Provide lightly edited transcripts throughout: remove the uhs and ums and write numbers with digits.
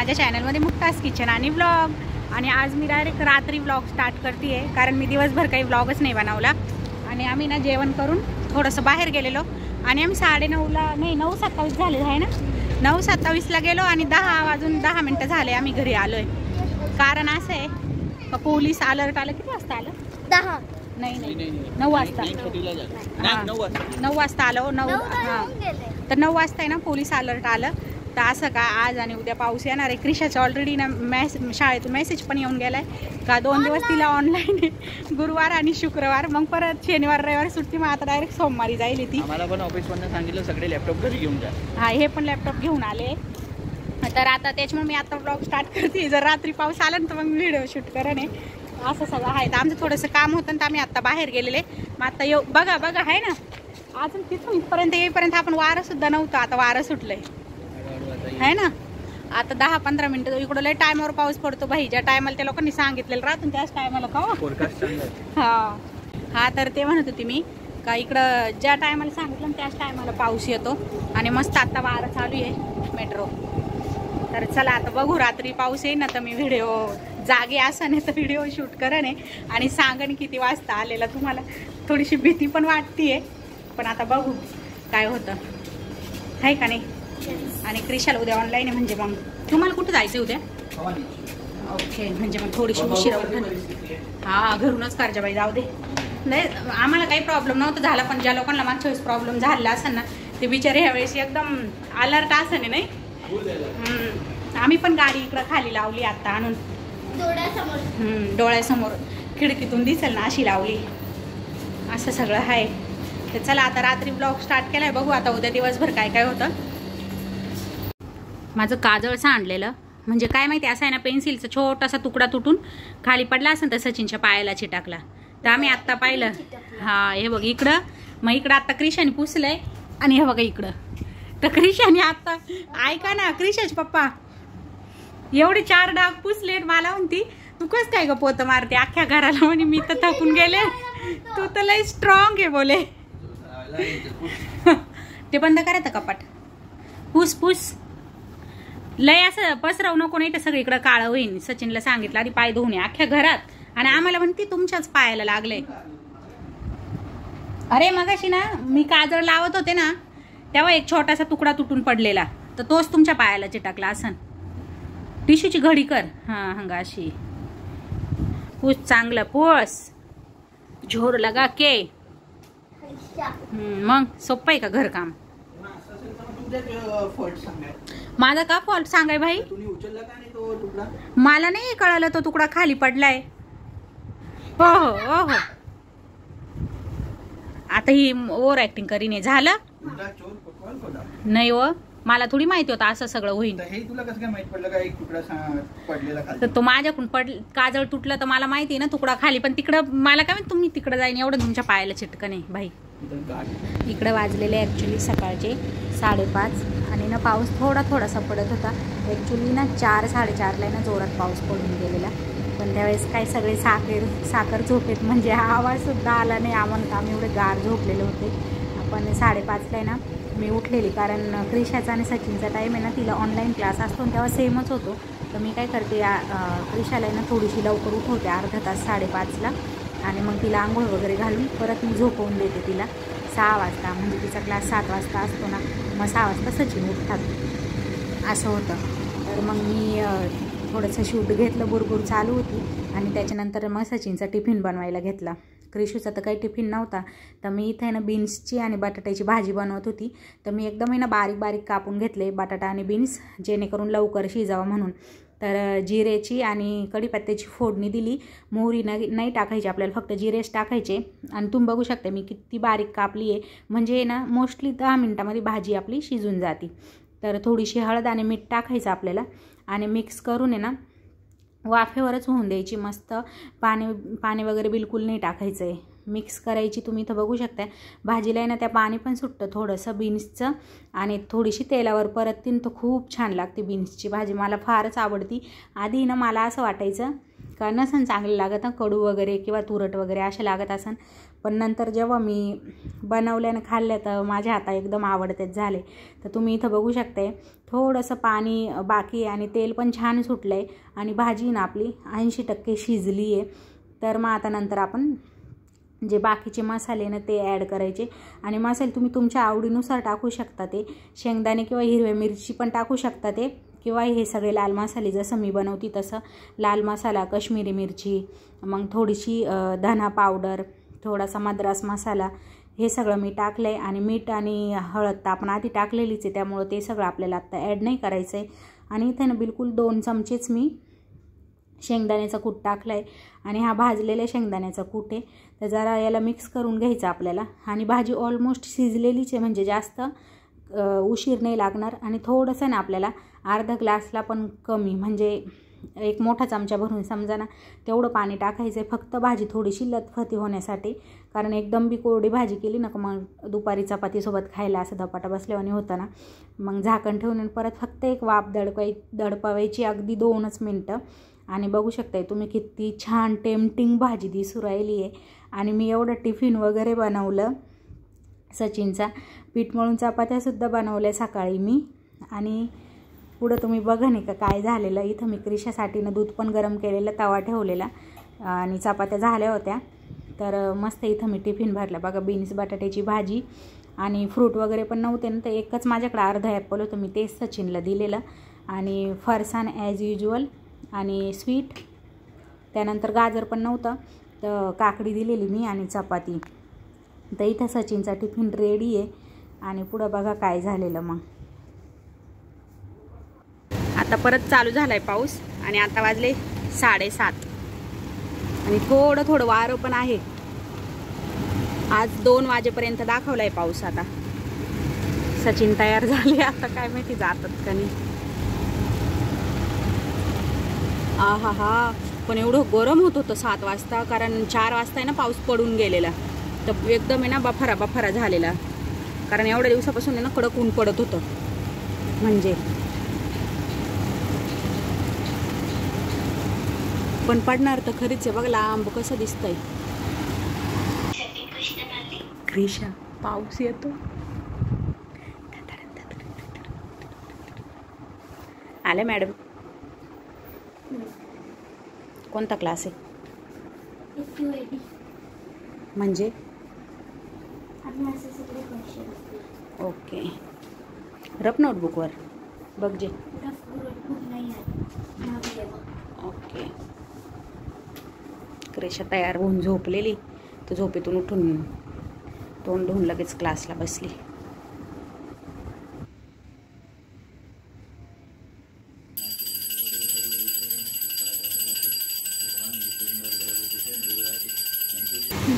माझ्या चॅनलमध्ये मुक्तास किचन आणि व्लॉग. आणि आज मी डायरेक्ट रात्री व्लॉग स्टार्ट करते आहे, कारण मी दिवसभर काही व्लॉगच नाही बनवला. आणि आम्ही ना जेवण करून थोडंसं बाहेर गेलेलो आणि आम्ही 9:30ला नाही 9:27 झाले आहे ना, 9:27ला गेलो आणि 10 वाजून 10 मिनटं झाले आम्ही घरी आलो आहे. कारण असं आहे का पोलीस अलर्ट आलं. किती वाजता आलं? 10 नाही 9 वाजता. 9 वाजता आलो. 9 हां, तर 9 वाजता आहे ना पोलीस अलर्ट आलं. तर असं का आज आणि उद्या पाऊस येणार आहे. क्रिशाचं ऑलरेडी ना शाळेतून मेसेज पण येऊन गेलाय का 2 दिवस तिला ऑनलाईन आहे, गुरुवार आणि शुक्रवार, मग परत शनिवार रविवार सुट्टी. मग आता डायरेक्ट सोमवारी जाईल ती. आम्हाला पण ऑफिसमधून सांगितलं सगळे लॅपटॉप घरी घेऊन जा. हा, हे पण लॅपटॉप घेऊन आले. तर आता त्याच्यामुळे मी आता ब्लॉग स्टार्ट करते. जर रात्री पाऊस आला ना तर मग व्हिडिओ शूट करेन. असं सगळं आहे. तर आमचं थोडंसं काम होतं तर आम्ही आता बाहेर गेलेले. मग आता येऊ बघा आहे ना, अजून तिथून इथपर्यंत येईपर्यंत आपण वारं सुद्धा नव्हतं, आता वारं सुटलंय आहे ना. आता 10-15 मिनिटं इकडं लय टायमावर पाऊस पडतो भाई. ज्या टायमाला त्या लोकांनी सांगितलेलं राहतो त्याच टायमाला का हा तर ते म्हणत होती मी का इकडं ज्या टायमाला सांगितलं त्याच टायमाला पाऊस येतो. आणि मस्त आता वारं चालू आहे मेट्रो. तर चला आता बघू, रात्री पाऊस येईल ना तर मी व्हिडिओ जागे असं नाही तर व्हिडिओ शूट करेन आणि सांगन किती वाजता आलेला. तुम्हाला थोडीशी भीती पण वाटतीये, पण आता बघू काय होतं आहे का नाही. आणि क्रिशाला उद्या ऑनलाईन आहे, म्हणजे मग तुम्हाला कुठं जायचं उद्या? ओके, म्हणजे मग थोडीशी उशिरा उठून हा घरूनच कारजाबाई जाऊ दे. नाही आम्हाला काही प्रॉब्लेम नव्हता झाला, पण ज्या लोकांना मागच्या वेळेस प्रॉब्लेम झाला असेल ना ते बिचारे ह्यावेळेस एकदम अलर्ट असेल नाही. आम्ही पण गाडी इकडं खाली लावली आता आणून डोळ्यासमोर खिडकीतून दिसेल ना अशी लावली. असं सगळं आहे. तर चला आता रात्री ब्लॉग स्टार्ट केलाय, बघू आता उद्या दिवसभर काय काय होतं. माझं काजळ सांडलेलं म्हणजे काय माहिती, असं आहे ना पेन्सिलचा छोटासा तुकडा तुटून खाली पडला असेल तर सचिनच्या पायाला चिटाकला. तर आम्ही आत्ता पाहिलं. हा हे बघ इकडं, मग इकडं आत्ता क्रिशाने पुसलंय आणि हे बघा इकडं. तर क्रिशाने आत्ता ऐका ना, क्रिशाचे पप्पा एवढे 4 डाग पुसले. मला म्हणती तू कस काय ग पोत मारते अख्ख्या घराला. म्हणे मी तर थकून गेले, तू तर लय स्ट्रॉंग आहे बोले. ते बंद करायचं कपाट. पुस लय असं पसरवू नको, नाही तर सगळीकडे काळं होईन. सचिनला सांगितलं आधी पाय धुवून अख्ख्या घरात, आणि आम्हाला म्हणते तुमच्याच पायाला लागले. अरे मगाशी ना मी काजळ लावत होते ना तेव्हा एक छोटासा तुकडा तुटून पडलेला, तर तोच तुमच्या पायाला चिटाकला असन. टिश्यूची घडी कर. हा अशी पुस, चांगलं पुस, झोर लगा के. मग सोपं आहे का घरकाम? माझा का फॉल्ट सांगाय भाई? मला नाही कळालं तो तुकडा खाली पडलाय. हो आता ही ओव्हर ऍक्टिंग करीने झालं नाही हो, मला थोडी माहिती होतं असं सगळं होईल. तर तो माझ्याकडून काजळ तुटलं तर मला माहिती आहे ना तुकडा खाली, पण तिकडं मला काय माहिती तुम्ही तिकडं जाईन एवढं तुमच्या पायाला चिटकं नाही भाई. इकडं वाजलेले ॲक्च्युली सकाळचे 5:30 आणि ना पाऊस थोडासा पडत होता. ॲक्च्युली ना 4-4:30ला ना जोरात पाऊस पडून गेलेला, पण त्यावेळेस काय सगळे साखर झोपेत, म्हणजे हा आवाजसुद्धा आला नाही आम्हाला. आम्ही एवढे गार झोपलेले होते. पण 5:30ला ना मी उठलेली, कारण क्रिशाचा आणि सचिनचा टाईम आहे ना, तिला ऑनलाईन क्लास असतो तेव्हा सेमच होतो. तर मी काय करते क्रिशाला ना थोडीशी लवकर उठवते, अर्धा तास 5:30ला, आणि मग तिला आंघोळ वगैरे घालून परत मी झोपवून देते तिला 6 वाजता. म्हणजे तिचा क्लास 7 वाजता असतो ना, मग 6 वाजता सचिन उठतात असं होतं. तर मग मी थोडंसं शूट घेतलं, बुरबुर चालू होती, आणि त्याच्यानंतर मग सचिनचा टिफिन बनवायला घेतला. क्रिशूचा तर काही टिफिन नव्हता, तर मी इथे ना बीन्सची आणि बटाट्याची भाजी बनवत होती. तर मी एकदम ना बारीक कापून घेतले बटाटा आणि बीन्स, जेणेकरून लवकर शिजावं म्हणून. तर जिरेची आणि कढीपत्त्याची फोडणी दिली. मोहरी नाही टाकायची आपल्याला, फक्त जिरेच टाकायचे. आणि तुम्ही बघू शकता मी किती बारीक कापली आहे, म्हणजे ना मोस्टली 10 मिनटामध्ये भाजी आपली शिजून जाते. तर थोडीशी हळद आणि मीठ टाकायचं आपल्याला, आणि मिक्स करून आहे ना वाफेवरच होऊन द्यायची मस्त. पाणी वगैरे बिलकुल नाही टाकायचं आहे. मिक्स करायची. तुम्ही इथं बघू शकता भाजीला आहे ना त्या पाणी पण सुटतं थोडंसं बीन्सचं, आणि थोडीशी तेलावर परततीन तर खूप छान लागते बीन्सची भाजी. मला फारच आवडती. आधी ना मला असं वाटायचं का नसन चांगलं लागत कडू वगैरे किंवा तुरट वगैरे असे लागत असन, पण नंतर जेव्हा मी बनवल्यानं खाल्ल्या तर माझ्या हाता एकदम आवडतेच झाले. तर तुम्ही इथं बघू शकताय थोडंसं पाणी बाकी आहे आणि तेल पण छान सुटलं आहे आणि भाजी ना आपली 80% शिजली आहे. तर मग आता नंतर आपण जे बाकीचे मसाले ना ते ॲड करायचे आणि मसाले तुम्ही तुमच्या आवडीनुसार टाकू शकता. ते शेंगदाणे किंवा हिरव्या मिरची पण टाकू शकता ते, किंवा हे सगळे लाल मसाले जसं मी बनवते तसं लाल मसाला, कश्मीरी मिरची, मग थोडीशी धना पावडर, थोडासा मद्रास मसाला, हे सगळं मी टाकलं आहे. आणि मीठ आणि हळद तर आपण आधी टाकलेलीच आहे, त्यामुळं ते सगळं आपल्याला आत्ता ॲड नाही करायचं आहे. आणि इथे ना बिलकुल 2 चमचेच मी शेंगदाण्याचा कूट टाकला आहे आणि हा भाजलेल्या शेंगदाण्याचा कूट आहे. तर जरा याला मिक्स करून घ्यायचं आपल्याला. आणि भाजी ऑलमोस्ट शिजलेलीच आहे, म्हणजे जास्त उशीर नाही लागणार. आणि थोडंसं ना आपल्याला अर्धा ग्लासला पण कमी, म्हणजे 1 मोठा चमचा भरून समजा ना तेवढं पाणी टाकायचं आहे, फक्त भाजी थोडीशी लतफती होण्यासाठी. कारण एकदम बी कोरडी भाजी केली ना मग दुपारी चपातीसोबत खायला असं धपाटा बसल्यावानी होतं ना. मग झाकण ठेवून परत फक्त एक वाफ दडपावायची अगदी 2च मिनटं. आणि बघू शकताय तुम्ही किती छान टेम्पटिंग भाजी दिसू राहिली आहे. आणि मी एवढं टिफिन वगैरे बनवलं सचिनचा, पीठ मळून चपात्यासुद्धा बनवल्या सकाळी मी. आणि पुढं तुम्ही बघा नाही का काय झालेलं. इथं मी क्रिशासाठीनं दूध पण गरम केलेलं, तवा ठेवलेला आणि चपात्या झाल्या होत्या. तर मस्त इथं मी टिफिन भरला बघा. बीन्स बटाट्याची भाजी आणि फ्रूट वगैरे पण नव्हते ना, तर एकच माझ्याकडे अर्धा ॲपल होतं, मी तेच सचिनला दिलेलं. आणि फरसाण ॲज युज्युअल आणि स्वीट. त्यानंतर गाजर पण नव्हतं तर काकडी दिलेली मी आणि चपाती. तर इथं सचिनचा टिफिन रेडी आहे. आणि पुढं बघा काय झालेलं. मग आता परत चालू झाला आहे पाऊस आणि आता वाजले 7:30 आणि थोडं थोडं वारं पण आहे. आज 2 वाजेपर्यंत दाखवला आहे पाऊस. आता सचिन तयार झाले, आता काय माहिती जातात का नाही. हा हा, पण एवढं गरम होत होतं 7 वाजता, कारण 4 वाजता आहे ना पाऊस पडून गेलेला. तर एकदम आहे ना बफारा झालेला, कारण एवढ्या दिवसापासून आहे ना कडक ऊन पडत होतं. म्हणजे पण पडणार तर खरीच आहे बघा. लांब कसं दिसतंय. क्रिशा, पाऊस येतो. आले मॅडम. कोणता क्लास आहे? म्हणजे ओके. रफ नोटबुकवर बघ जे. ओके. क्रिशा तयार होऊन झोपलेली, तर झोपेतून उठून तोंड धुवून लगेच क्लासला बसली.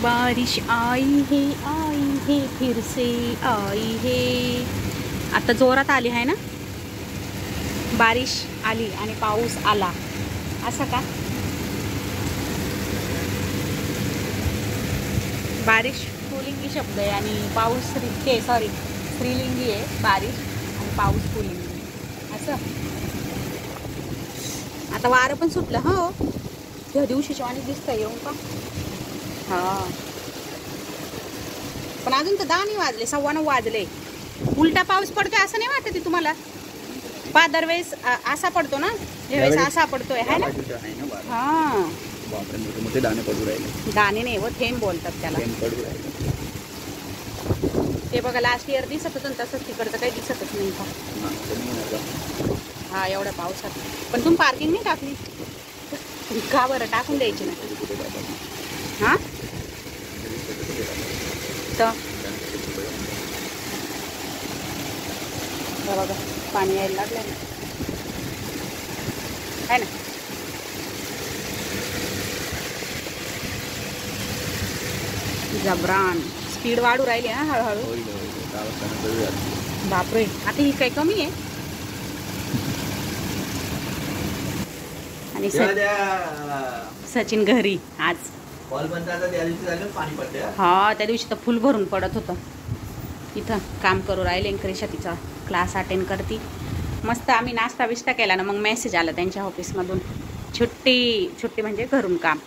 बारिश आई है फिर से आई है. आता जोरात आली आहे ना, बारिश आली आणि पाऊस आला असं का. बारिश पुलिंगी शब्द आहे आणि पाऊस स्त्रीलिंगी आहे. बारिश आणि पाऊस पुलिंगी असं. आता वारं पण सुटलं. हो, त्या दिवशीच्या आणि दिसतंय येऊन का. हा, पण अजून तर 10 नाही वाजले, 9:15 वाजले. उलटा पाऊस पडतोय असं नाही वाटत तुम्हाला? दरवेळेस असा पडतो ना, यावेळेस असा पडतोय है ना. हा, मोठे दाणे पडू राहिले. दाणे नाही व थेंब बोलतात त्याला. ते बघा लास्ट इयर दिसत होतं तसंच तिकडचं काही दिसतच नाही का. हा, एवढ्या पावसात. पण तुम्ही पार्किंग नाही टाकली का बरं? टाकून द्यायची ना. हा, तर बघा पाणी यायला लागलं ना, है ना. जबरान स्पीड वाढू राहिली ना हळूहळू. बापरे, आता ही काही कमी आहे. आणि सचिन घरी आज. हा, त्या दिवशी तर फुल भरून पडत होतं. इथं काम करू राहिले. क्रिशा तिचा क्लास अटेंड करती. मस्त आम्ही नाश्ता बिस्टा केला ना, मग मेसेज आला त्यांच्या ऑफिसमधून, सुट्टी म्हणजे घरून काम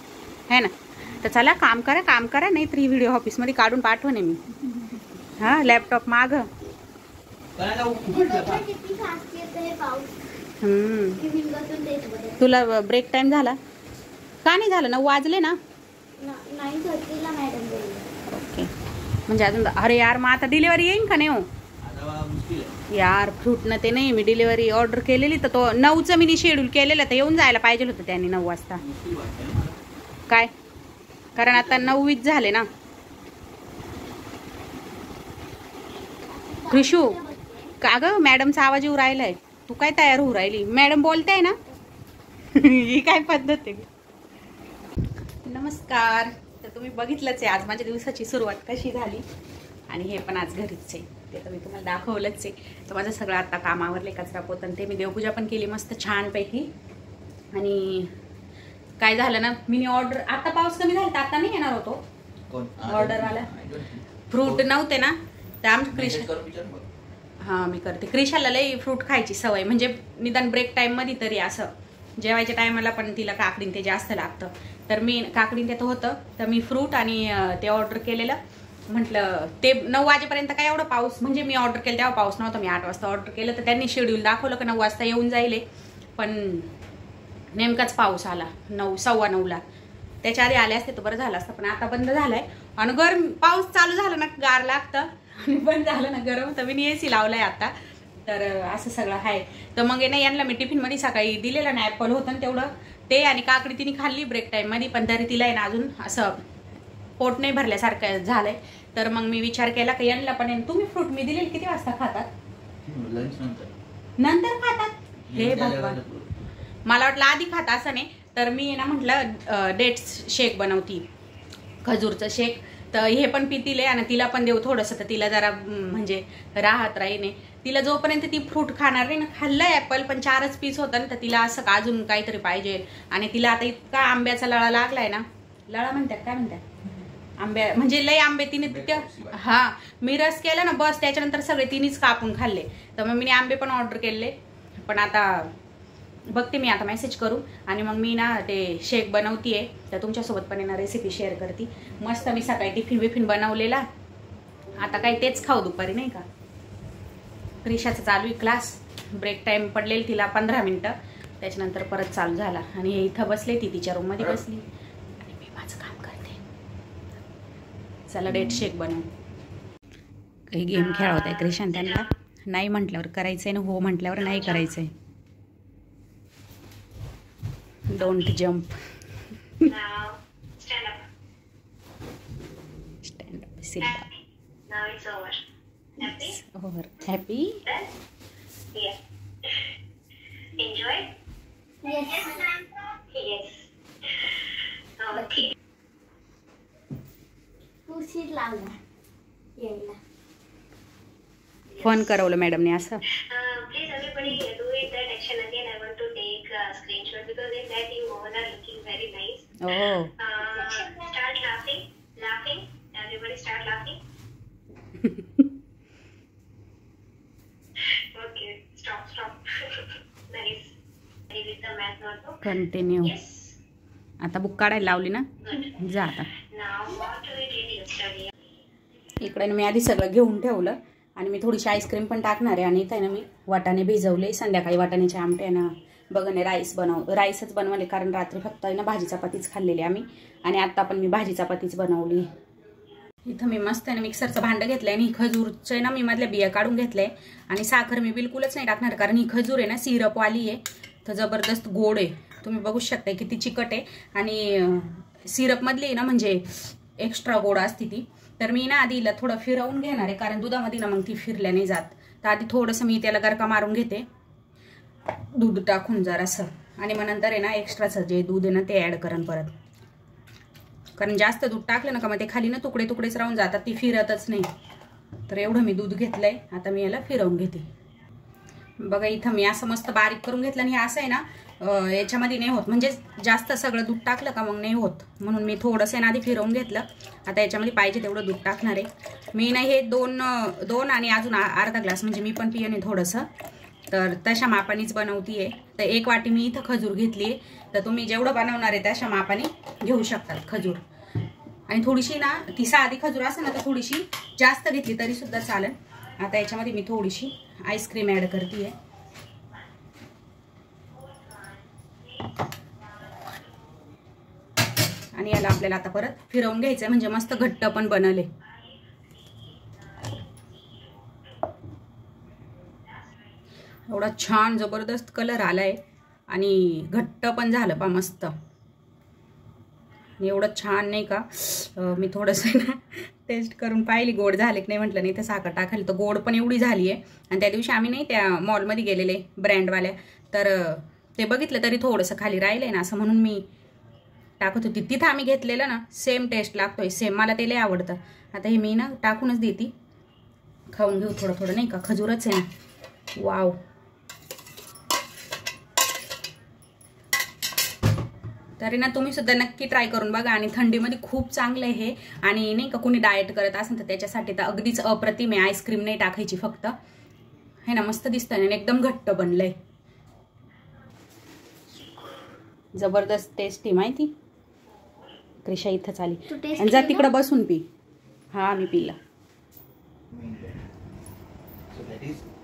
है ना. तर चला काम करा नाही तर ही व्हिडिओ ऑफिसमध्ये काढून पाठवणे मी. हा लॅपटॉप माग. तुला ब्रेक टाइम झाला का? नाही झालं 9 वाजले ना. ओके म्हणजे अजून. अरे यार मग आता डिलिव्हरी येईन का नाही हो यार? फ्रूट न ते नाही, मी डिलिव्हरी ऑर्डर केलेली तर तो 9चं मी शेड्यूल केलेलं तर येऊन जायला पाहिजे होतं त्यांनी 9 वाजता. काय कारण आता 9:20 झाले ना. कृषू का ग मॅडमचा आवाज येऊ राहिलाय. तू काय तयार होऊ राहिली? मॅडम बोलताय ना. ही काय पद्धत आहे? नमस्कार. तर तुम्ही बघितलंच आहे आज माझ्या दिवसाची सुरुवात कशी झाली. आणि हे पण आज घरीच आहे ते तर मी तुम्हाला दाखवलंच आहे. तर माझं सगळं आता कामावरले कचरा पोतन ते मी देवपूजा पण केली मस्त छानपैकी. आणि काय झालं ना मी ऑर्डर आता पाऊस कमी झाला तर आता नाही येणार होतो ऑर्डरवाला. फ्रूट नव्हते ना तर आमच्या क्रिशा. हां मी करते. क्रिशाला लई फ्रूट खायची सवय म्हणजे निदान ब्रेक टाईममध्ये तरी असं जेवायच्या टायमाला पण तिला काकडीन ते जास्त लागतं. तर मी काकडीन ते होतं तर मी फ्रूट आणि ते ऑर्डर केलेलं. म्हटलं ते 9 वाजेपर्यंत काय एवढं पाऊस म्हणजे मी ऑर्डर केलं तेव्हा पाऊस नव्हता. मी 8 वाजता ऑर्डर केलं तर त्यांनी शेड्यूल दाखवलं की 9 वाजता येऊन जाईल पण नेमकाच पाऊस आला 9 सव्वा 9ला. त्याच्या आधी आले असते तर बरं झालं असतं पण आता बंद झालाय. आणि गरम पाऊस चालू झाला ना गार लागतं आणि बंद झालं ना गरम. तर मी AC लावलाय आता. तर असं सगळं आहे. तर मग नाही यांना मी टिफिनमध्ये सकाळी दिलेलं ना ॲपल होतं तेवढं ते आणि काकडी तिने खाल्ली ब्रेक टाईममध्ये पण तरी तिला आहे ना अजून असं पोट नाही भरल्यासारखं झालंय. तर मग मी विचार केला की यांना पण तुम्ही फ्रूट मी दिलेले किती वाजता खातात? नंतर खातात. हे भगवान मला वाटलं आधी खात असं नाही. तर मी ना म्हटलं डेट्स शेक बनवती खजूरचं शेक. तर हे पण पितीले आणि तिला पण देऊ थोडंसं तर तिला जरा म्हणजे राहत राहीने. तिला जोपर्यंत ती फ्रूट खाणार नाही ना खाल्लंय ॲपल पण 4च पीस होतं ना तर तिला असं अजून काहीतरी पाहिजे. आणि तिला आता इतका आंब्याचा लळा लागलाय ना. लळा म्हणतात काय म्हणतात आंब्या म्हणजे लय आंबे तिने तिथं. हा मी रस केला ना बस त्याच्यानंतर सगळे तिनेच कापून खाल्ले. तर मग मी आंबे पण ऑर्डर केले पण आता बघते मी आता मेसेज करू आणि मग मी ना ते शेक बनवतीये. तर तुमच्यासोबत पण ना रेसिपी शेअर करते. मस्त मी सकाळी टिफिन बनवलेला. आता काही तेच खाऊ दुपारी नाही का. क्रिशाचा चालू आहे क्लास. ब्रेक टाइम पडलेली तिला 15 मिनिटं त्याच्यानंतर परत चालू झाला. आणि हे इथं बसले ती तिच्या रूममध्ये बसली आणि मी माझं काम करते. चला डेट शेक बनवू. काही गेम खेळवत आहे क्रिशान त्यांना. नाही म्हटल्यावर करायचंय ना हो म्हटल्यावर नाही करायचंय. Don't jump. Now stand up. Stand up. Sit down. Happy. Now it's over. Happy? It's over. Happy? Done? Yeah. Enjoy? Yes. Yes. Okay. उशीर लावला यायला. फोन करवलं मॅडमने असं. Please everybody do it that action again. I want to take a screenshot because in that you all are looking very nice. Oh. Start laughing. Laughing. Everybody start laughing. Okay. Stop. Nice. Ready with the math notebook? Continue. Yes. आता book काढायला लावली ना. Good. जा आता. Now what we did yesterday. इकडे मी आधी सगळं घेऊन ठेवलं आणि मी थोडीशी आईस्क्रीम पण टाकणार आहे. आणि इथे ना मी वाटाणे भिजवले. संध्याकाळी वाटाण्याचे आमटे ना बघणे राईसच बनवले कारण रात्री फक्त आहे ना भाजी चपातीच खाल्लेली आम्ही. आणि आत्ता पण मी भाजी चपातीच बनवली. इथं मी मस्त आहे ना मिक्सरचं भांडं घेतलंय आणि खजूरचं ना मी मधल्या बिया काढून घेतलंय. आणि साखर मी बिलकुलच नाही टाकणार कारण ही खजूर आहे ना सिरपवाली आहे तर जबरदस्त गोड आहे. तुम्ही बघू शकता किती चिकट आहे आणि सिरपमधली आहे ना म्हणजे एक्स्ट्रा गोड असते ती. तर मी ना आधी हिला थोडं फिरवून घेणार आहे कारण दुधामध्ये ना मग ती फिरल्या नाही जात. तर आधी थोडंसं मी त्याला गरका मारून घेते दूध टाकून जरासं. आणि मग नंतर आहे ना एक्स्ट्राचं जे दूध आहे ना ते ॲड करेन परत कारण जास्त दूध टाकलं ना का मग ते खाली ना तुकडेच राहून जातात ती फिरतच नाही. तर एवढं मी दूध घेतलंय. आता मी याला फिरवून घेते. बघा इथं मी असं मस्त बारीक करून घेतलं आणि हे असं आहे ना याच्यामध्ये नाही होत म्हणजे जास्त सगळं दूध टाकलं का मग नाही होत म्हणून मी थोडंसं ना आधी फिरवून घेतलं. आता याच्यामध्ये पाहिजे तेवढं दूध टाकणार आहे मी ना. हे दोन आणि अजून अर्धा ग्लास म्हणजे मी पण पियने थोडंसं. तर तशा मापानेच बनवतीये. तर 1 वाटी मी इथं खजूर घेतली आहे. तर तुम्ही जेवढं बनवणार आहे तशा मापाने घेऊ शकतात खजूर. आणि थोडीशी ना ती साधी खजूर असेल ना तर थोडीशी जास्त घेतली तरी सुद्धा चालेल. आता याच्यामध्ये मी थोडीशी आईस्क्रीम ॲड करते. आणि याला आपल्याला आता परत फिरवून घ्यायचं म्हणजे मस्त घट्ट पण बनले. एवढा छान जबरदस्त कलर आलाय आणि घट्ट पण झालं पा मस्त. एवढं छान नाही का. मी थोडंसं ना टेस्ट करून पाहिली गोड झाले की नाही म्हटलं, नाही तर साखर टाकायला तर गोड पण एवढी झाली आहे. आणि त्या दिवशी आम्ही नाही त्या मॉलमध्ये गेलेले ब्रँडवाल्या तर ते बघितलं तरी थोडंसं खाली राहिलंय ना असं म्हणून मी टाकत होती. तिथं आम्ही घेतलेलं ना सेम टेस्ट लागतोय सेम. मला ते लय आवडतं. आता हे मी ना टाकूनच देते. खाऊन घेऊ थोडं थोडं नाही का. खजूरच आहे ना. वाव. तरी ना तुम्ही सुद्धा नक्की ट्राय करून बघा. आणि थंडीमध्ये खूप चांगलं आहे हे. आणि नाही का कोणी डाएट करत असेल तर त्याच्यासाठी तर अगदीच अप्रतिम आहे. आईस्क्रीम नाही टाकायची फक्त. हे ना मस्त दिसतंय आणि एकदम घट्ट बनलंय. जबरदस्त टेस्टी माहिती. क्रिशा इथंच आली आणि जा तिकडं बसून पी. हा मी पिला.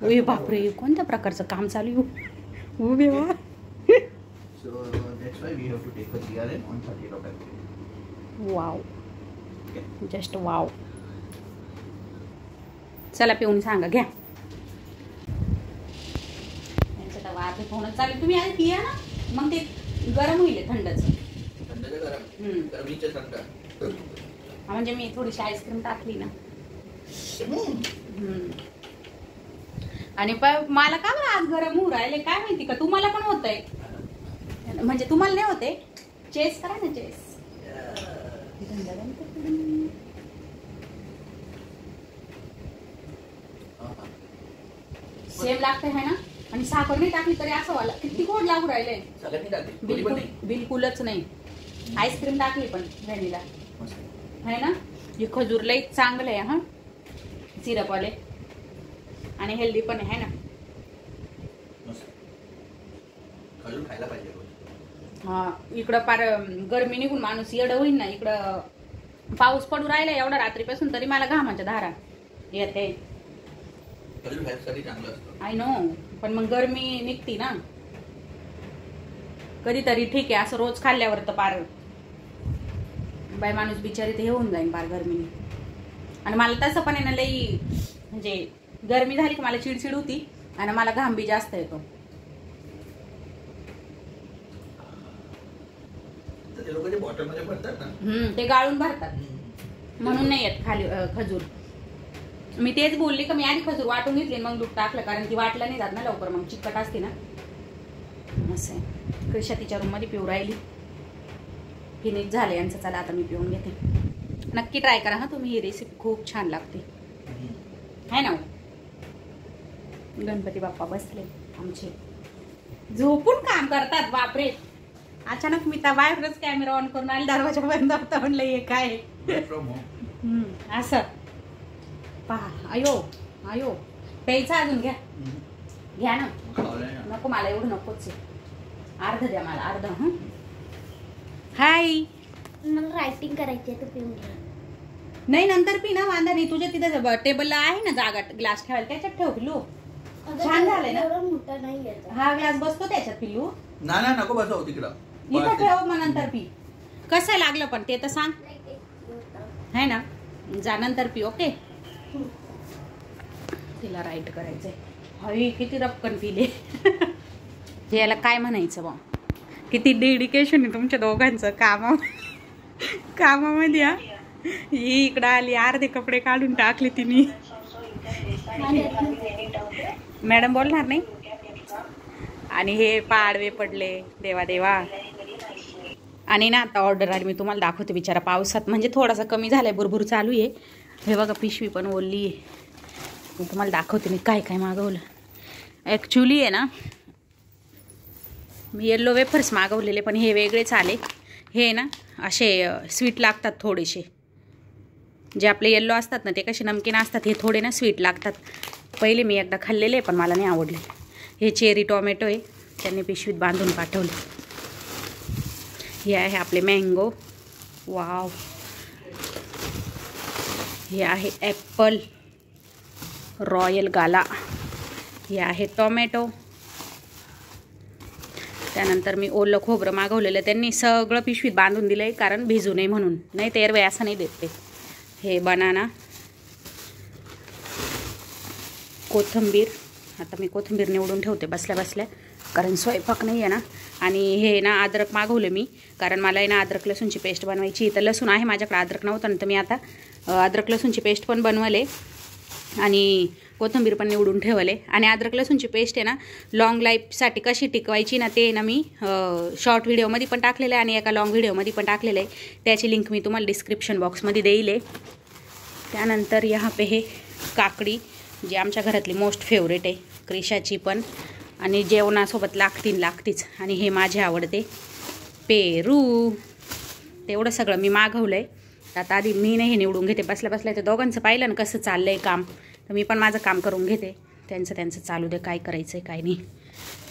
ओय बापरे कोणत्या प्रकारचं काम चालू आहे. उभे वा. So that's why we have to take a GRN on 30th of April. Wow. Just wow. चला पिऊन सांगा घ्या. यांचं तर वाद होणं चालेल. तुम्ही आधी पिया ना मग ते गरम होईल थंडच. थंडचं गरम. गरमीचं थंड. म्हणजे मी थोडीशी आईस्क्रीम टाकली ना. आणि मला का बरं आज गरम होऊ राहिले काय माहिती का. तुम्हाला पण होतंय म्हणजे तुम्हाला नाही होते. चेस करा ना चेस. सेम लागते है ना. आणि साखर नाही टाकली तरी असं वाला किती गोड लागू राहिले. बिलकुलच नाही. आईस्क्रीम टाकली पण व्हॅनिला है ना. हे खजूर लई चांगलं आहे. हा सिरपवाले आणि हेल्दी पण आहे ना. खजूर खायला पाहिजे. हा इकडं पार गरमी निघून माणूस येडं होईल ना. इकडं पाऊस पडू राहिला एवढा रात्रीपासून तरी मला घामाच्या धारा येते. आय नो पण मग गरमी निघती ना. कधीतरी ठीक आहे. असं रोज खाल्ल्यावर तर पार बाय माणूस बिचारी ते होऊन जाईल पार गरमीने. आणि मला तसं पण आहे ना लई म्हणजे गरमी झाली की मला चिडचिड होती आणि मला घाम बी जास्त येतो. ते गाळून भरतात म्हणून नाही येत खाली खजूर. मी तेच बोलले का मी आधी खजूर वाटून घेतली मग दूध टाकलं कारण की वाटलं नाही जात ना लवकर मग चिकट असते ना. असं आहे. क्रिशा तिच्या रूम मध्ये पिऊ राहिली. फिनिश झाले यांचं. चला आता मी पिऊन घेते. नक्की ट्राय करा हा तुम्ही. ही रेसिपी खूप छान लागते है ना. गणपती बाप्पा बसले आमचे झोपून काम करतात. बापरे. अचानक मी त्या बाहेरच कॅमेरा ऑन करून आली. दरवाजा बंद होता म्हणलं हे काय असं पहा. अयो अयो प्यायचं अजून घ्या. घ्या ना. नको मला एवढं नकोच आहे. अर्ध द्या मला अर्ध. हं हाय. मला रायटिंग करायची आहे. तू पिऊन घे. नाही नंतर पी ना. वांदा नाही. तुझ्या तिथे टेबलला आहे ना जागा ग्लास ठेवायला त्याच्यात ठेव पिल्लू. छान झालंय ना. मोठा नाही. हा ग्लास बसतो त्याच्यात पिल्लू. ना ना नको बसव तिकडं. इथं ठेव मग नंतर पी. कसं लागलं पण ते तर सांग है ना. जा नंतर पी. ओके. तिला राईट करायचंय. हवी किती रपकन पिले. याला काय म्हणायचं बा. किती डेडिकेशन आहे तुमच्या दोघांचं कामामध्ये. हा ही इकडं आली. अर्धे कपडे काढून टाकले तिने. मॅडम बोलणार नाही. आणि हे पाडवे पडले देवा देवा. आणि ना आता ऑर्डर आली मी तुम्हाला दाखवते. बिचारा पावसात म्हणजे थोडासा कमी झालाय. भुरभुर चालू आहे. हे बघा पिशवी पण ओलली आहे. मी तुम्हाला दाखवते मी काय काय मागवलं. ॲक्च्युली आहे ना मी येल्लो वेफर्स मागवलेले पण हे वेगळेच आले. हे ना असे स्वीट लागतात थोडेसे. जे आपले येल्लो असतात ना ते कसे नमकीन असतात. हे थोडे ना स्वीट लागतात. पहिले मी एकदा खाल्लेले पण मला नाही आवडले. हे चेरी टोमॅटो आहे. त्यांनी पिशवीत बांधून पाठवले. हे आहे आपले मँगो. वाव हे आहे ॲपल रॉयल गाला, हे आहे टोमॅटो. त्यानंतर मी ओलं खोबरं मागवलेलं, त्यांनी सगळं पिशवीत बांधून दिलं आहे कारण भिजू नये म्हणून, नाही तर एरवे असं नाही देत ते. हे बनाना, कोथिंबीर, आता मी कोथिंबीर निवडून ठेवते बसल्या बसल्या कारण स्वयंपाक नाही आहे ना. आणि हे ना अद्रक मागवलं मी कारण मला आहे ना अद्रक लसूणची पेस्ट बनवायची. तर लसूण आहे माझ्याकडे, अद्रक नव्हतं ना, तर मी आता अद्रक लसूणची पेस्ट पण बनवले आणि कोथिंबीर पण निवडून ठेवले. आणि अद्रक लसूणची पेस्ट आहे ना लॉंग लाईफसाठी कशी टिकवायची ना, ते ना मी शॉर्ट व्हिडिओमध्ये पण टाकलेलं आहे आणि एका लॉंग व्हिडिओमध्ये पण टाकलेलं आहे. त्याची लिंक मी तुम्हाला डिस्क्रिप्शन बॉक्समध्ये देईल. त्यानंतर यहाँ पे हे काकडी, जी आमच्या घरातली मोस्ट फेवरेट आहे, क्रिशाची पण, आणि जेवणासोबत लागतीच. आणि हे माझे आवडते पेरू. तेवढं सगळं मी मागवलं आहे. आता आधी मी नाही हे निवडून घेते बसल्या बसल्या. ते दोघांचं पाहिलं ना कसं चाललं आहे काम, तर मी पण माझं काम करून घेते. त्यांचं चालू दे, काय करायचं आहे काय नाही.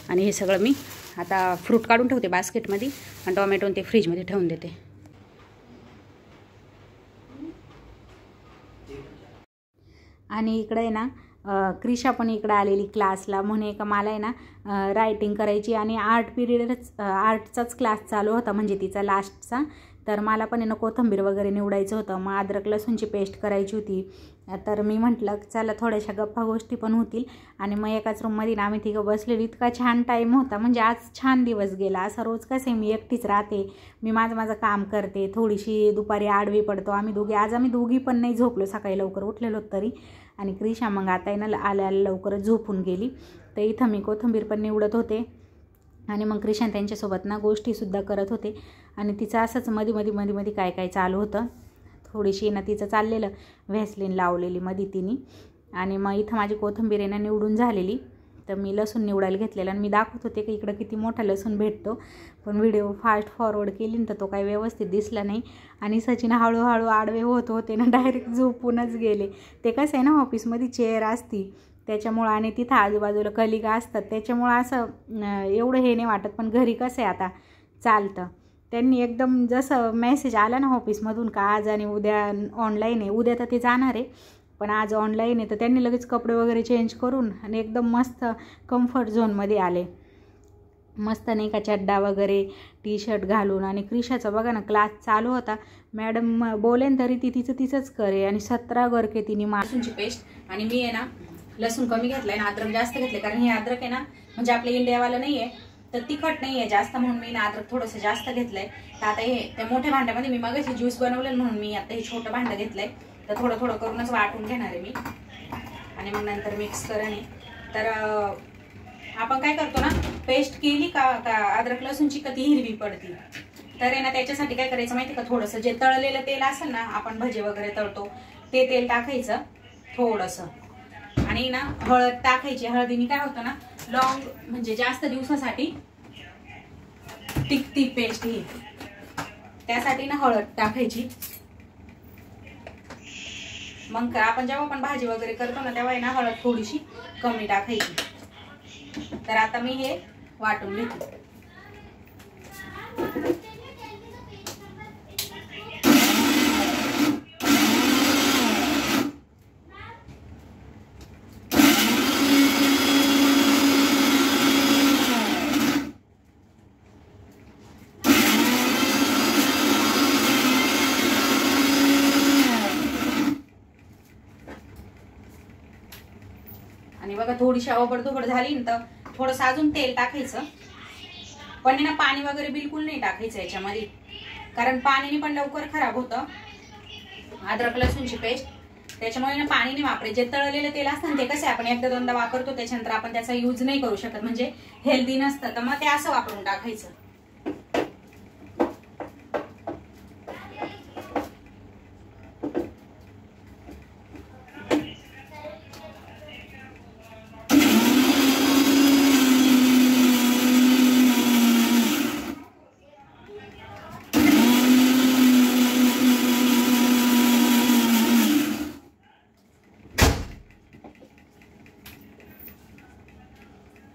आणि हे सगळं मी आता फ्रूट काढून ठेवते बास्केटमध्ये आणि टोमॅटो ते फ्रीजमध्ये ठेवून देते. आणि इकडे आहे ना क्रिशा पण इकडे आलेली क्लासला, म्हणे का मला आहे ना रायटिंग करायची आणि आर्टचाच क्लास चालू होता, म्हणजे तिचा लास्टचा. तर मला पण आहे ना कोथिंबीर वगैरे निवडायचं होतं, मग अद्रक लसूणची पेस्ट करायची होती. तर मी म्हटलं चला थोड्याशा गप्पा गोष्टी पण होतील. आणि मग एकाच रूममध्ये ना आम्ही तिघं बसलेलो. इतका छान टाईम होता, म्हणजे आज छान दिवस गेला. असं रोज कसं आहे मी एकटीच राहते, मी माझं काम करते, थोडीशी दुपारी आडवी पडतो आम्ही दोघी. आज आम्ही दोघी पण नाही झोपलो, सकाळी लवकर उठलेलो तरी. आणि क्रिशा मग आता आहे ना आल्या लवकरच झोपून गेली. तर इथं मी कोथिंबीर पण निवडत होते आणि मग क्रिशान त्यांच्यासोबत ना गोष्टीसुद्धा करत होते. आणि तिचं असंच मध्ये काय चालू होतं. थोडीशी ना तिचं चाललेलं व्हॅसलीन लावलेली मध्ये तिने. आणि मग इथं माझी कोथिंबीर आहे ना निवडून झालेली. तर मी लसूण निवडायला घेतलेला आणि मी दाखवत होते की इकडं किती मोठा लसूण भेटतो. पण व्हिडिओ फास्ट फॉरवर्ड केली तर तो काही व्यवस्थित दिसला नाही. आणि सचिन हळूहळू आडवे होत होते ना, डायरेक्ट झोपूनच गेले. ते कसं आहे ना ऑफिसमध्ये चेअर असती त्याच्यामुळं, आणि तिथं आजूबाजूला कलिगा असतात त्याच्यामुळं असं एवढं हे नाही वाटत. पण घरी कसं आहे आता चालतं. त्यांनी एकदम जसं मेसेज आला ना ऑफिसमधून का आज आणि उद्या ऑनलाईन आहे, उद्या तर ते जाणार आहे पण आज ऑनलाईन आहे, तर त्यांनी लगेच कपडे वगैरे चेंज करून आणि एकदम मस्त कम्फर्ट झोनमध्ये आले. मस्त नाही का चड्डा वगैरे टी शर्ट घालून. आणि क्रिशाचा बघा ना क्लास चालू होता, मॅडम बोलेन तरी ती तिचंच करे. आणि 17 गरके तिने लसूणची पेस्ट. आणि मी आहे ना लसूण कमी घेतलाय ना अद्रक जास्त घेतले, कारण हे अद्रक आहे ना म्हणजे आपल्या इंडियावालं नाही आहे, तर तिखट नाही आहे जास्त, म्हणून मी ना अद्रक थोडंसं जास्त घेतलंय. तर आता हे त्या मोठ्या भांड्यामध्ये मी मगाशी ज्यूस बनवलं म्हणून मी आता हे छोटं भांडं घेतलंय. तर थोडं करूनच वाटून घेणार आहे मी आणि मग नंतर मिक्स करणे. तर आपण काय करतो ना, पेस्ट केली का अद्रक लसूणची कधी हिरवी पडती. तर आहे ना त्याच्यासाठी काय करायचं माहिती का, थोडंसं जे तळलेलं तेल असेल ना, आपण भजे वगैरे तळतो ते तेल टाकायचं थोडंसं. आणि ना हळद टाकायची. हळदीने काय होतं ना लॉंग म्हणजे जास्त दिवसासाठी टिकती पेस्ट ही, त्यासाठी ना हळद टाकायची. मग आपण जेव्हा पण भाजी वगैरे करतो ना तेव्हा ना हळद थोडीशी कमी टाकायची. तर आता मी हे वाटून घेते. आणि बघा थोडीशी ओबडधोबड झाली ना तर थोडंसं अजून तेल टाकायचं. पण ना पाणी वगैरे बिलकुल नाही टाकायचं याच्यामध्ये, कारण पाणीने पण लवकर खराब होतं अद्रक लसूणची पेस्ट. त्याच्यामुळे ना पाणी नाही वापरायचं. जे तळलेलं तेल असतं ना ते कसं आपण एकदा दोनदा वापरतो त्याच्यानंतर आपण त्याचा यूज नाही करू शकत, म्हणजे हेल्दी नसतं. तर मग ते असं वापरून टाकायचं.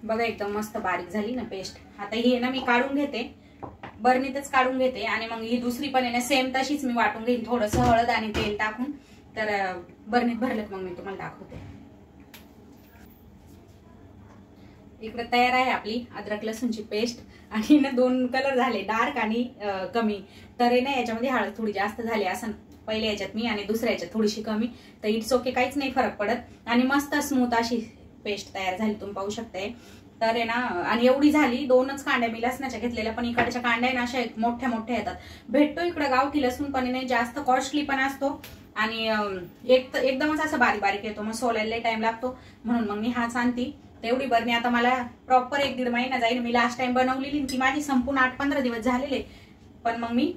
बघा एकदम मस्त बारीक झाली ना पेस्ट. आता ही आहे ना मी काढून घेते, बरणीतच काढून घेते. आणि मग ही दुसरी पण आहे ना सेम तशीच मी वाटून घेईन, थोडंसं हळद आणि तेल टाकून तर बरणीत भरलेत मग मी तुम्हाला दाखवते. इकडे तयार आहे आपली अद्रक लसूणची पेस्ट. आणि ना 2 कलर झाले, डार्क आणि कमी. तर ना याच्यामध्ये हळद थोडी जास्त झाली असं पहिल्या याच्यात मी आणि दुसऱ्या याच्यात थोडीशी कमी. तर इट्स ओके, काहीच नाही फरक पडत. आणि मस्त स्मूथ अशी पेस्ट तयार झाली, तुम्ही पाहू शकताय. तर आहे ना, आणि एवढी झाली. 2च कांड्या मी लसणाच्या घेतलेल्या, पण इकडच्या कांड्या ना अशा मोठ्या मोठ्या येतात. भेटतो इकडे गावठी लसूण, पण नाही जास्त कॉस्टली पण असतो आणि एकदमच असं बारीक बारीक येतो, मग सोलायला टाइम लागतो. म्हणून मग मी हाच आणती. तेवढी बरणी आता मला प्रॉपर 1-1.5 महिना जाईल. मी लास्ट टाइम बनवलेली ती माझी संपूर्ण 8-15 दिवस झालेले, पण मग मी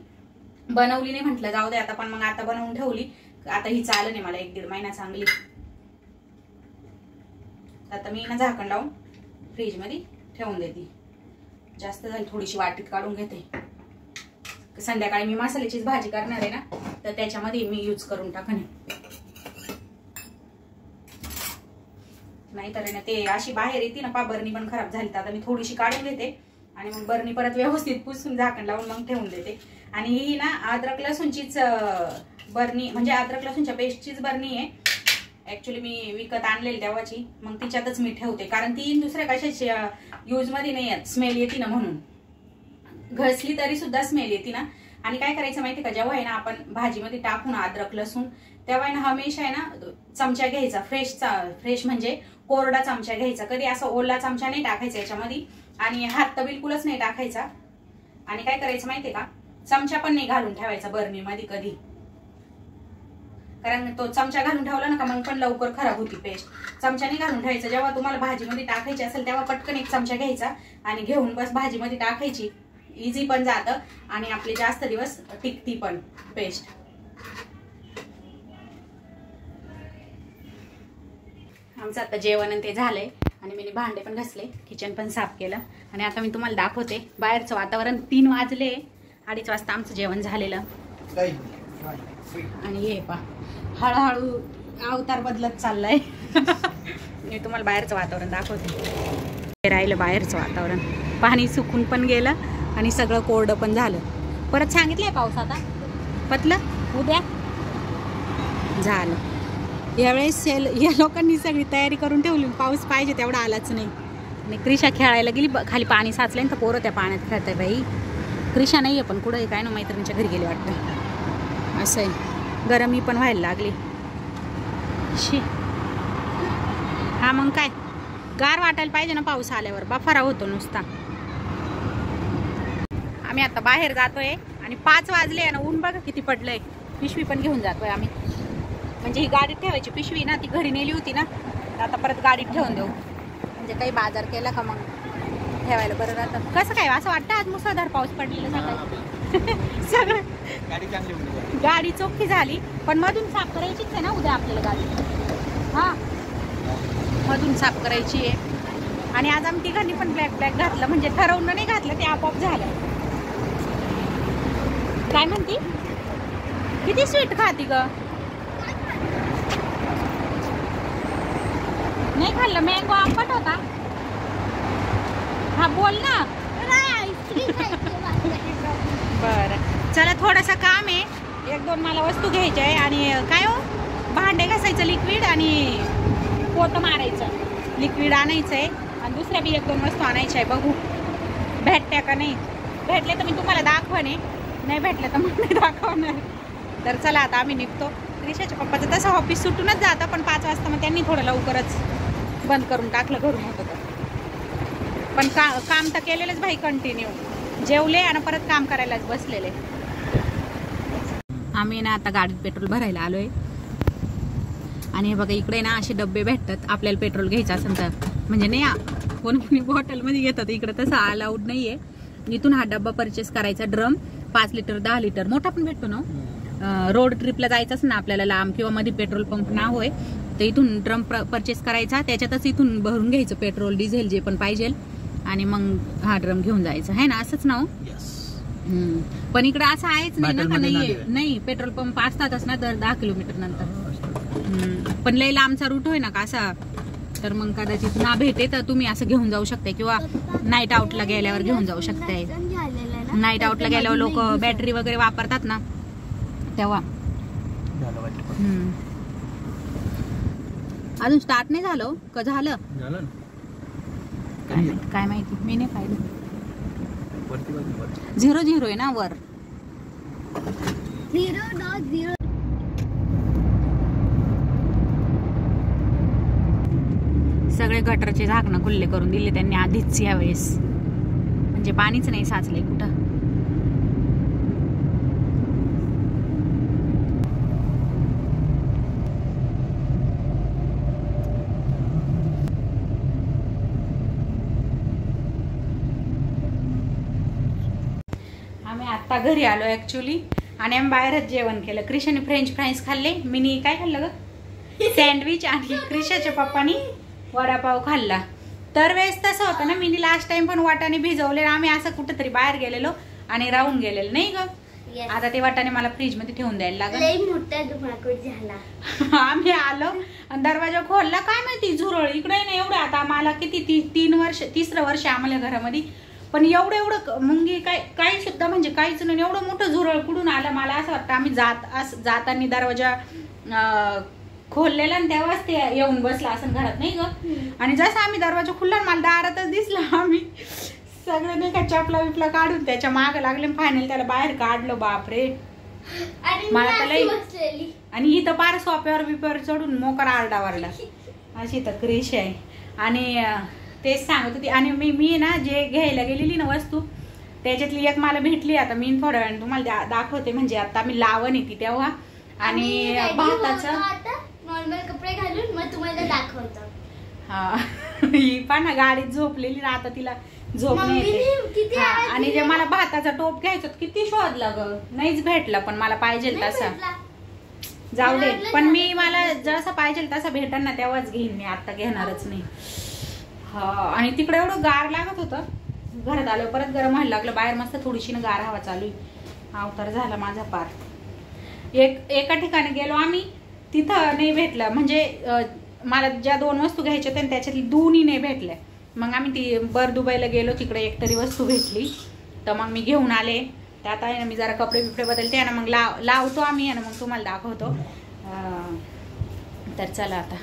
बनवली नाही, म्हटलं जाऊ दे आता. पण मग आता बनवून ठेवली. आता ही चालू नाही मला 1-1.5 महिना चांगली. आता मी ना झाकण लावून फ्रीज मध्ये ठेवून देते. जास्त झाली थोडीशी वाटीत काढून घेते. संध्याकाळी मी मसाल्याचीच भाजी करणार आहे ना, तर त्याच्यामध्ये मी यूज करून टाकणे. नाही तर ना ते अशी बाहेर येते ना, बरणी पण खराब झाली. तर आता मी थोडीशी काढून घेते आणि मग बरणी परत व्यवस्थित पुसून झाकण लावून मग ठेवून देते. आणि ही ना अद्रक लसूणचीच बरणी, म्हणजे अद्रक लसूणच्या पेस्टचीच बरणी आहे. ऍक्च्युली मी विकत आणलेली तेव्हाची, मग तिच्यातच मी ठेवते. कारण ती दुसऱ्या कशाची यूज मध्ये नाही येत, स्मेल येते ना, म्हणून. घसली तरी सुद्धा स्मेल येते ना. आणि काय करायचं माहिती का, जेव्हा आहे ना आपण भाजीमध्ये टाकू ना अद्रक लसूण, तेव्हा ना हमेशा आहे ना चमचा घ्यायचा, फ्रेश म्हणजे कोरडा चमचा घ्यायचा. कधी असा ओला चमचा नाही टाकायचा याच्यामध्ये. आणि हात तर बिलकुलच नाही टाकायचा. आणि काय करायचं माहितीये का, चमचा पण नाही घालून ठेवायचा बरणीमध्ये कधी. कारण तो चमचा घालून ठेवला ना का मग पण लवकर खराब होती पेस्ट. चमचा नाही घालून ठेवायचा. जेव्हा तुम्हाला भाजीमध्ये टाकायची असेल तेव्हा पटकन एक चमचा घ्यायचा आणि घेऊन बस भाजीमध्ये टाकायची. इझी पण जातं आणि आपले जास्त दिवस टिकती पण पेस्ट. आमचं आता जेवण ते झालंय आणि मी भांडे पण घासले, किचन पण साफ केलं. आणि आता मी तुम्हाला दाखवते बाहेरचं वातावरण. 3 वाजले, 2:30 वाजता आमचं जेवण झालेलं. आणि हे पा हळूहळू अवतार बदलत चाललाय. मी तुम्हाला बाहेरचं वातावरण दाखवते. राहिलं बाहेरचं वातावरण. पाणी सुकून पण गेलं आणि सगळं कोरडं पण झालं. परत सांगितलंय पाऊस आता पतलं उद्या झालं. यावेळेस या लोकांनी सगळी तयारी करून ठेवली, पाऊस पाहिजे तेवढा आलाच नाही. आणि क्रिशा खेळायला गेली, खाली पाणी साचलंय तर पोरं त्या पाण्यात खेळताय. बाई क्रिशा नाहीये, पण कुठं काय ना मैत्रिणीच्या घरी गेली वाटतं. असं आहे, गरमी पण व्हायला लागली. शी हा मग काय गार वाटायला पाहिजे ना पाऊस आल्यावर, बफारा होतो नुसता. आम्ही आता बाहेर जातोय आणि 5 वाजले ना, ऊन बघा किती पडलंय. पिशवी पण घेऊन जातोय आम्ही, म्हणजे ही गाडीत ठेवायची पिशवी ना, ती घरी नेली होती ना, आता परत गाडीत ठेवून देऊ. म्हणजे काही बाजार केला का मग ठेवायला बरं राहतं. कसं काय असं वाटतं आज मुसळधार पाऊस पडलेला सकाळी. सगळं गाडी चोखी झाली, पण मधून साफ करायचीच आहे ना उद्या आपल्याला गाडी. हा मधून साफ करायची आहे. आणि आज आम्ही तिघांनी पण ब्लॅक घातलं, म्हणजे ठरवून नाही घातलं, ते आपोआप झालं. काय म्हणती, किती स्वीट खाती ग? नाही खाल्लं, मँगो आंबट होता. हा बोल ना. बरं चला, थोडंसं काम आहे, 1-2 मला वस्तू घ्यायच्या आहे. आणि काय हो, भांडे घासायचं लिक्विड आणि पोतं मारायचं लिक्विड आणायचं आहे. आणि दुसऱ्या बी 1-2 वस्तू आणायच्या आहे. बघू भेटत्या का नाही. भेटले तर मी तुम्हाला दाखवणे, नाही भेटले तर मग नाही दाखवणार. तर चला आता आम्ही निघतो. क्रिशाच्या पप्पाचं तसं ऑफिस सुटूनच जातं, पण 5 वाजता मग त्यांनी थोडं लवकरच बंद करून टाकलं घरून होतं तर. पण काम तर केलेलंच भाई कंटिन्यू. जेवले आणि परत काम करायलाच बसलेले. आम्ही ना आता गाडीत पेट्रोल भरायला आलोय. आणि हे बघा इकडे ना असे डब्बे भेटतात, आपल्याला पेट्रोल घ्यायचं असेल तर. म्हणजे नाही कोणी बॉटलमध्ये घेतात, इकडे तसं अलाउड नाहीये. इथून हा डब्बा परचेस करायचा, ड्रम 5 लिटर 10 लिटर मोठा पण भेटतो ना. रोड ट्रिपला जायचंच ना आपल्याला लांब, किंवा मध्ये पेट्रोल पंप ना होय तर इथून ड्रम परचेस करायचा, त्याच्यातच इथून भरून घ्यायचं पेट्रोल डिझेल जे पण पाहिजे. आणि मग हा ड्रम घेऊन जायचं आहे ना, असंच ना हो. पण इकडे असं आहेच नाही ना का, नाही पेट्रोल पंप असतातच ना दर 10 किलोमीटर नंतर. पण लय लांबचा रूट होय ना का असा, तर मग कदाचित ना भेटे तर तुम्ही असं घेऊन जाऊ शकताय, किंवा नाईट आउटला गेल्यावर घेऊन जाऊ शकताय. नाईट आउटला गेल्यावर लोक बॅटरी वगैरे वापरतात ना तेव्हा. अजून स्टार्ट नाही झालं का झालं झालं ना काय माहिती मी नाही पाहिलं वरती बघ ना, वरती. 0-0 आहे ना वर 0.0 सगळे गटरचे झाकणं खुल्ले करून दिले त्यांनी आधीच यावेळेस म्हणजे पाणीच नाही साचलंय कुठं. आम्ही आता घरी आलो ऍक्च्युली आणि आम्ही बाहेरच जेवण केलं. क्रिशाने फ्रेंच फ्राईज खाल्ले, मिनी काय खाल्लं ग सँडविच आणि क्रिशाच्या पप्पानी वडापाव खाल्ला. तर वेळेस तसं होतं ना, मिनी लास्ट टाइम पण वाटाणे भिजवले. आम्ही असं कुठेतरी बाहेर गेलेलो आणि राहून गेलेलो नाही ग. आता ते वाटाणे मला फ्रीज मध्ये ठेवून द्यायला लागेल. लई मोठा धुमाकूळ झाला. आम्ही आलो आणि दरवाजा खोलला, काय माहिती झुरळ इकडे नाही एवढं. आता आम्हाला किती 3 वर्ष आम्हाला घरामध्ये, पण एवढं मुंगी काही सुद्धा म्हणजे काहीच नाही. एवढं मोठं झुरळ कुठून आलं मला असं वाटतं. आम्ही जाताना दरवाजा खोललेला आणि तेव्हाच ते येऊन बसला असं घरात नाही ग. आणि जसं आम्ही दरवाजा खुलला मला दारातच दिसला. आम्ही सगळे नाही का चपला बिपला काढून त्याच्या मागे लागले. फायनल त्याला बाहेर काढलं. बापरे मला तर लई. आणि ही तर पार सोप्यावर बिप्यावर चढून मोकर आरडावरला अशी तर क्रिश आहे. आणि तेच सांगत होती. आणि मी ना जे घ्यायला गेलेली ना वस्तू त्याच्यातली एक मला भेटली. आता मी थोड्या वेळाने तुम्हाला दाखवते. म्हणजे आता मी लावण येते तेव्हा. आणि भाताचं नॉर्मल कपडे घालून मग तुम्हाला दाखवतो. हा ही पण ना गाडीत झोपलेली ना, आता तिला झोप नाही येते. आणि जे मला भाताचा टोप घ्यायचा किती शोधला ग, नाहीच भेटला. पण मला पाहिजे तसा जाऊ दे. पण मी मला जसा पाहिजे तसा भेटल ना तेव्हाच घेईन मी, आता घेणारच नाही. हा आणि तिकडे एवढं गार लागत होतं. घरात आलं परत गरम व्हायला लागलं. बाहेर मस्त थोडीशी ना गार हवा चालू आहे. अवतार झाला माझा पार. एका ठिकाणी गेलो आम्ही, तिथं नाही भेटलं. म्हणजे मला ज्या 2 वस्तू घ्यायच्या होत्या त्याच्यातली 2ही नाही भेटल्या. मग आम्ही ती दुबईला गेलो, तिकडे एकतरी वस्तू भेटली तर मग मी घेऊन आले. तर आता आहे ना मी जरा कपडे बिपडे बदलते आणि मग लावतो आम्ही आणि मग तुम्हाला दाखवतो. तर चला आता.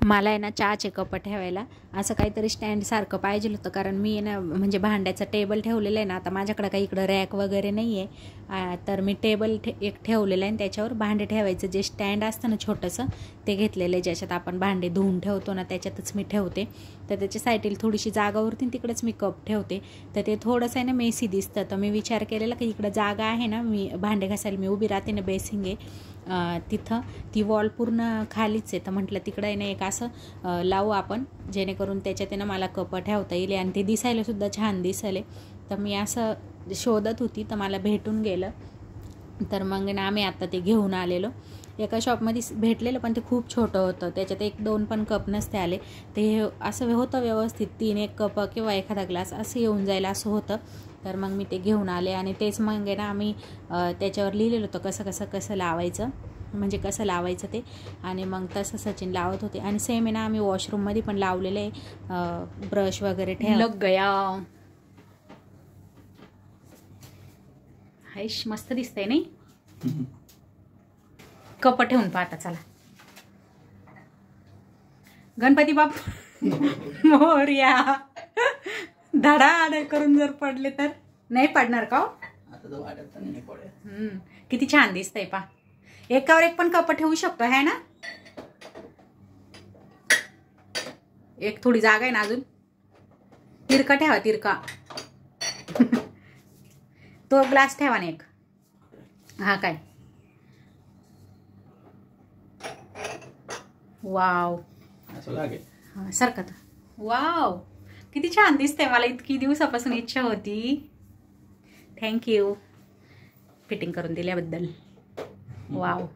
मला आहे ना चहाचे कप ठेवायला असं काहीतरी स्टँड सारखं पाहिजे होतं. कारण मी आहे ना म्हणजे भांड्याचं टेबल ठेवलेलं आहे ना. आता माझ्याकडे काही इकडं रॅक वगैरे नाही आहे. तर मी टेबल एक ठेवलेलं आहे आणि त्याच्यावर भांडे ठेवायचं जे स्टँड असतं ना छोटंसं ते घेतलेलं आहे. ज्याच्यात आपण भांडे धुवून ठेवतो ना त्याच्यातच मी ठेवते. तर त्याच्या साईडला थोडीशी जागा उरते तिकडेच मी कप ठेवते. तर ते थोडंसं आहे ना मेसी दिसतं. तर मी विचार केलेला की इकडं जागा आहे ना, मी भांडे घासायला मी उभी राहते ना, बेसिंग आहे तिथं, ती वॉल पूर्ण खालीच आहे. तर म्हटलं तिकडं आहे ना एक असं लावू आपण, जेणेकरून त्याच्यात ना मला कप ठेवता येईल आणि ते दिसायला सुद्धा छान दिसले. तर मी असं शोधत होती तर मला भेटून गेलं. तर मग ना आम्ही आता ते घेऊन आलेलो. एका शॉपमध्ये भेटलेलं पण ते खूप छोटं होतं. त्याच्यात 1-2 पण कप नसते आले. ते असं होतं व्यवस्थित 3-1 कप किंवा एखादा ग्लास असं येऊन जाईल असं होतं. तर मग मी ते घेऊन आले आणि तेच मग आहे ना आम्ही त्याच्यावर लिहिलेलं होतं कसं लावायचं, म्हणजे कसं लावायचं ते. आणि मग तसं सचिन लावत होते. आणि सेम आहे ना आम्ही वॉशरूममध्ये पण लावलेलं आहे. ब्रश वगैरे लग गया. हायश मस्त दिसतंय नाही. कप ठेवून पाहता चला. गणपती बाप मोरया. धडाड करून जर पडले तर नाही पडणार का? आता तर वाटत नाही पडेल. किती छान दिसतंय पा. एकावर एक पण कप ठेवू शकतो है ना. एक थोडी जागा आहे ना अजून. तिरका ठेवा तिरका. तो ग्लास ठेवा ना एक. हा काय वाव असं लागेल सारखं. वाव किती छान दिसतंय. मला इतकी दिवसापासून इच्छा होती. थँक्यू फिटिंग करून दिल्याबद्दल. वाव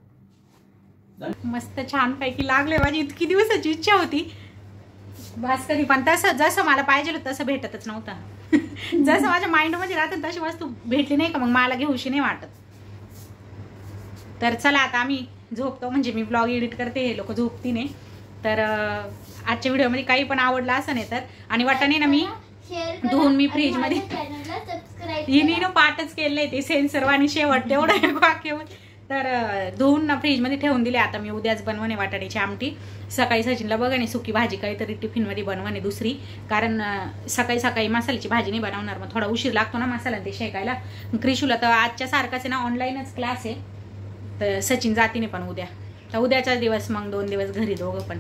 मस्त छान पैकी लागले. माझी इतकी दिवसाची इच्छा होती बस कधी. पण तसं जसं मला पाहिजे तसं भेटतच नव्हतं. जसं माझ्या माइंडमध्ये राहतं तशी वस्तू भेटली नाही का मग मला घेऊशी नाही वाटत. तर चला आता आम्ही झोपतो. म्हणजे मी ब्लॉग एडिट करते, हे लोक झोपती नाही. तर आजच्या व्हिडिओमध्ये काही पण आवडलं असं नाही तर. आणि वाटाणे ना मी धुवून मी फ्रीजमध्ये हिने पाठच केलंय ते सेन्सर आणि शेवट तेवढं वाक्य. तर धुवून ना फ्रीजमध्ये ठेवून दिले. आता मी उद्याच बनवणे वाटाण्याची आमटी. सकाळी सचिनला बघा सुकी भाजी काहीतरी टिफिनमध्ये बनवणे दुसरी, कारण सकाळी सकाळी मसाल्याची भाजी नाही बनवणार, मग थोडा उशीर लागतो ना मसाला ते शेकायला. क्रिशूला तर आजच्या सारखाच आहे ना, ऑनलाईनच क्लास आहे, तर सचिन जाती नाही पण उद्या, तर उद्याचाच दिवस, मग 2 दिवस घरी दोघं पण.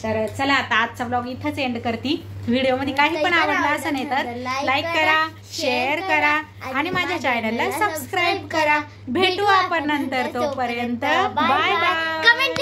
तर चला आता आजचा ब्लॉग इथंच एंड करते. व्हिडिओमध्ये काही पण आवडला असं नाही तर लाईक करा, शेअर करा आणि माझ्या चॅनलला सबस्क्राईब करा. भेटू आपण नंतर, तोपर्यंत बाय बाय. कमेंट